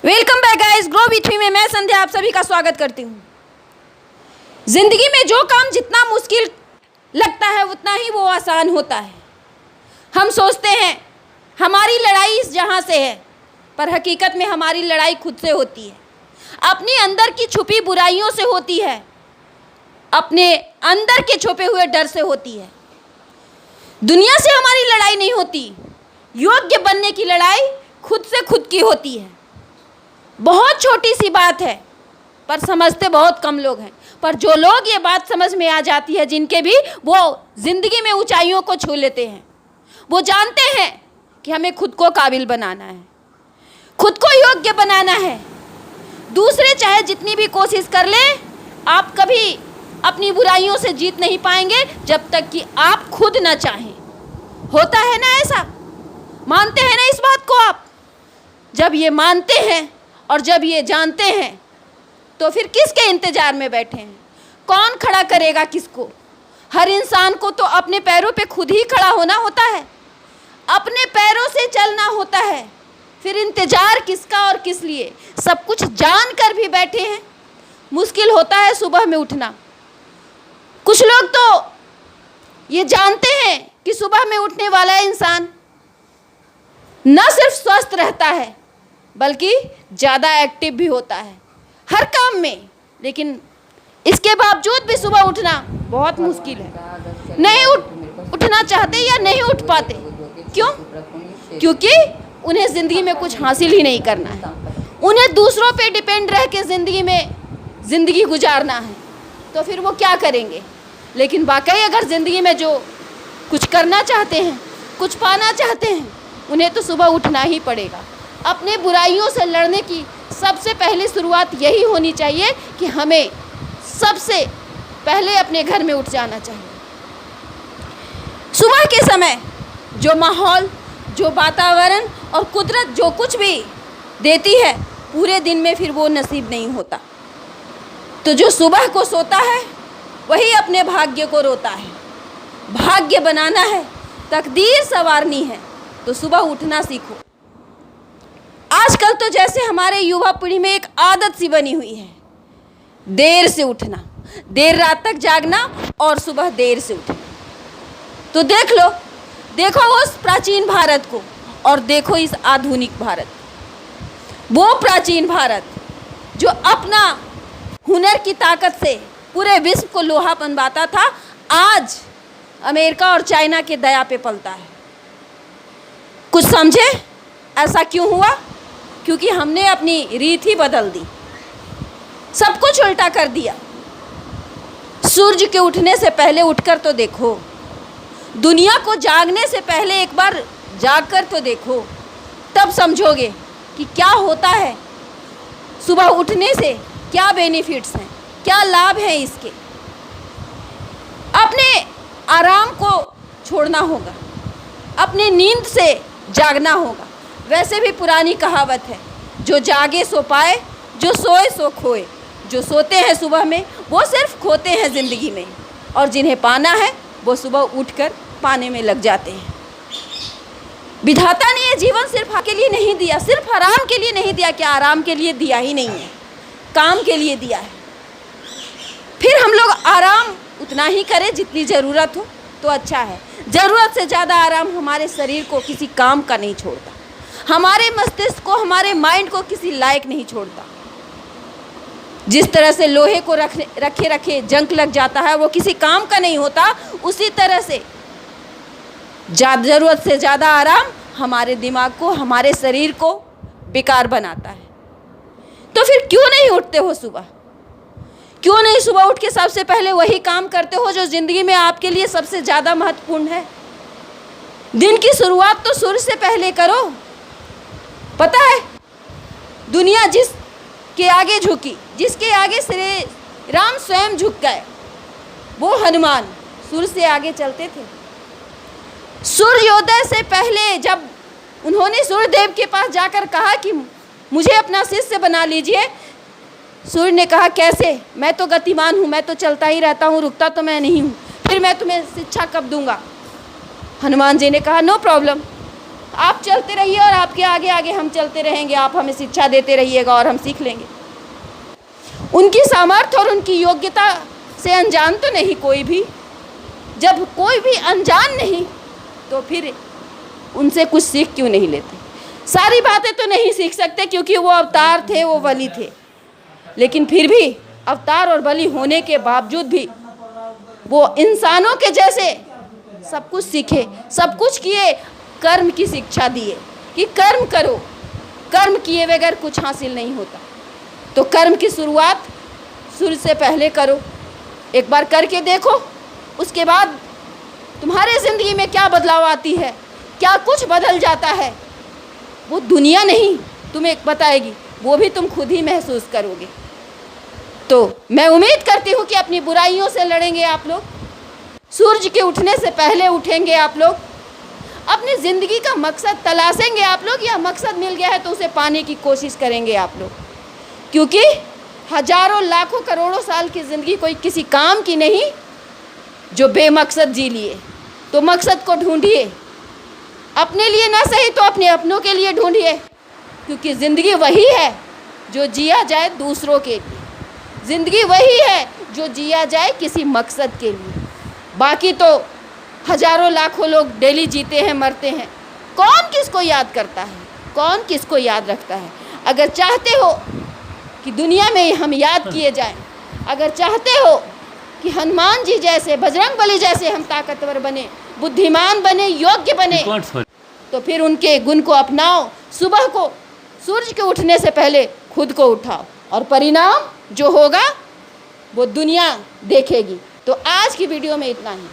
Welcome back guys, grow with me में मैं संध्या आप सभी का स्वागत करती हूँ। जिंदगी में जो काम जितना मुश्किल लगता है उतना ही वो आसान होता है। हम सोचते हैं हमारी लड़ाई इस जहाँ से है, पर हकीकत में हमारी लड़ाई खुद से होती है, अपने अंदर की छुपी बुराइयों से होती है, अपने अंदर के छुपे हुए डर से होती है। दुनिया से हमारी लड़ाई नहीं होती, योग्य बनने की लड़ाई खुद से खुद की होती है। बहुत छोटी सी बात है पर समझते बहुत कम लोग हैं, पर जो लोग ये बात समझ में आ जाती है, जिनके भी वो ज़िंदगी में ऊंचाइयों को छू लेते हैं, वो जानते हैं कि हमें खुद को काबिल बनाना है, खुद को योग्य बनाना है। दूसरे चाहे जितनी भी कोशिश कर लें, आप कभी अपनी बुराइयों से जीत नहीं पाएंगे जब तक कि आप खुद ना चाहें। होता है ना ऐसा? मानते हैं ना इस बात को आप? जब ये मानते हैं और जब ये जानते हैं तो फिर किसके इंतज़ार में बैठे हैं? कौन खड़ा करेगा किसको? हर इंसान को तो अपने पैरों पे खुद ही खड़ा होना होता है, अपने पैरों से चलना होता है। फिर इंतज़ार किसका और किस लिए? सब कुछ जान कर भी बैठे हैं। मुश्किल होता है सुबह में उठना। कुछ लोग तो ये जानते हैं कि सुबह में उठने वाला इंसान न सिर्फ स्वस्थ रहता है बल्कि ज़्यादा एक्टिव भी होता है हर काम में, लेकिन इसके बावजूद भी सुबह उठना बहुत मुश्किल है। नहीं उठना चाहते या नहीं उठ पाते। क्यों? क्योंकि उन्हें ज़िंदगी में कुछ हासिल ही नहीं करना है, उन्हें दूसरों पे डिपेंड रह के ज़िंदगी गुजारना है। तो फिर वो क्या करेंगे? लेकिन वाकई अगर ज़िंदगी में जो कुछ करना चाहते हैं, कुछ पाना चाहते हैं, उन्हें तो सुबह उठना ही पड़ेगा। अपने बुराइयों से लड़ने की सबसे पहली शुरुआत यही होनी चाहिए कि हमें सबसे पहले अपने घर में उठ जाना चाहिए। सुबह के समय जो माहौल, जो वातावरण और कुदरत जो कुछ भी देती है, पूरे दिन में फिर वो नसीब नहीं होता। तो जो सुबह को सोता है वही अपने भाग्य को रोता है। भाग्य बनाना है, तकदीर संवारनी है, तो सुबह उठना सीखो। आजकल तो जैसे हमारे युवा पीढ़ी में एक आदत सी बनी हुई है, देर से उठना, देर रात तक जागना और सुबह देर से उठना। तो देखो उस प्राचीन भारत को और देखो इस आधुनिक भारत। वो प्राचीन भारत जो अपना हुनर की ताकत से पूरे विश्व को लोहा बनवाता था, आज अमेरिका और चाइना के दया पे पलता है। कुछ समझे ऐसा क्यों हुआ? क्योंकि हमने अपनी रीत ही बदल दी, सब कुछ उल्टा कर दिया। सूरज के उठने से पहले उठकर तो देखो, दुनिया को जागने से पहले एक बार जाग कर तो देखो, तब समझोगे कि क्या होता है सुबह उठने से, क्या बेनिफिट्स हैं, क्या लाभ हैं इसके। अपने आराम को छोड़ना होगा, अपने नींद से जागना होगा। वैसे भी पुरानी कहावत है, जो जागे सो पाए, जो सोए सो खोए। जो सोते हैं सुबह में वो सिर्फ खोते हैं ज़िंदगी में, और जिन्हें पाना है वो सुबह उठकर पाने में लग जाते हैं। विधाता ने ये जीवन सिर्फ के लिए नहीं दिया, सिर्फ आराम के लिए नहीं दिया। क्या आराम के लिए दिया ही नहीं है, काम के लिए दिया है। फिर हम लोग आराम उतना ही करें जितनी ज़रूरत हो तो अच्छा है। ज़रूरत से ज़्यादा आराम हमारे शरीर को किसी काम का नहीं छोड़ता, हमारे मस्तिष्क को, हमारे माइंड को किसी लायक नहीं छोड़ता। जिस तरह से लोहे को रखे जंग लग जाता है, वो किसी काम का नहीं होता, उसी तरह से ज़रूरत से ज़्यादा आराम हमारे दिमाग को, हमारे शरीर को बेकार बनाता है। तो फिर क्यों नहीं उठते हो सुबह? क्यों नहीं सुबह उठ के सबसे पहले वही काम करते हो जो ज़िंदगी में आपके लिए सबसे ज़्यादा महत्वपूर्ण है? दिन की शुरुआत तो सूर्य से पहले करो। पता है, दुनिया जिसके आगे झुकी, जिसके आगे श्री राम स्वयं झुक गए, वो हनुमान सूर्य से आगे चलते थे। सूर्योदय से पहले जब उन्होंने सूर्यदेव के पास जाकर कहा कि मुझे अपना शिष्य बना लीजिए, सूर्य ने कहा कैसे? मैं तो गतिमान हूँ, मैं तो चलता ही रहता हूँ, रुकता तो मैं नहीं हूँ, फिर मैं तुम्हें शिक्षा कब दूंगा? हनुमान जी ने कहा नो प्रॉब्लम, आप चलते रहिए और आपके आगे आगे हम चलते रहेंगे। आप हमें शिक्षा देते रहिएगा और हम सीख लेंगे। उनकी सामर्थ्य और उनकी योग्यता से अनजान तो नहीं कोई भी। जब कोई भी अनजान नहीं तो फिर उनसे कुछ सीख क्यों नहीं लेते? सारी बातें तो नहीं सीख सकते क्योंकि वो अवतार थे, वो वली थे, लेकिन फिर भी अवतार और बलि होने के बावजूद भी वो इंसानों के जैसे सब कुछ सीखे, सब कुछ किए, कर्म की शिक्षा दिए कि कर्म करो, कर्म किए बगैर कुछ हासिल नहीं होता। तो कर्म की शुरुआत सूर्य से पहले करो, एक बार करके देखो, उसके बाद तुम्हारे ज़िंदगी में क्या बदलाव आती है, क्या कुछ बदल जाता है, वो दुनिया नहीं तुम्हें बताएगी, वो भी तुम खुद ही महसूस करोगे। तो मैं उम्मीद करती हूँ कि अपनी बुराइयों से लड़ेंगे आप लोग, सूरज के उठने से पहले उठेंगे आप लोग, अपनी ज़िंदगी का मकसद तलाशेंगे आप लोग, या मकसद मिल गया है तो उसे पाने की कोशिश करेंगे आप लोग। क्योंकि हजारों लाखों करोड़ों साल की ज़िंदगी कोई किसी काम की नहीं जो बेमकसद जी लिए। तो मकसद को ढूंढिए, अपने लिए ना सही तो अपने अपनों के लिए ढूंढिए, क्योंकि ज़िंदगी वही है जो जिया जाए दूसरों के लिए, ज़िंदगी वही है जो जिया जाए किसी मकसद के लिए। बाकी तो हजारों लाखों लोग डेली जीते हैं, मरते हैं, कौन किसको याद करता है, कौन किसको याद रखता है? अगर चाहते हो कि दुनिया में हम याद किए जाएं, अगर चाहते हो कि हनुमान जी जैसे, बजरंग बली जैसे हम ताकतवर बने, बुद्धिमान बने, योग्य बने, तो फिर उनके गुण को अपनाओ। सुबह को सूरज के उठने से पहले खुद को उठाओ और परिणाम जो होगा वो दुनिया देखेगी। तो आज की वीडियो में इतना ही।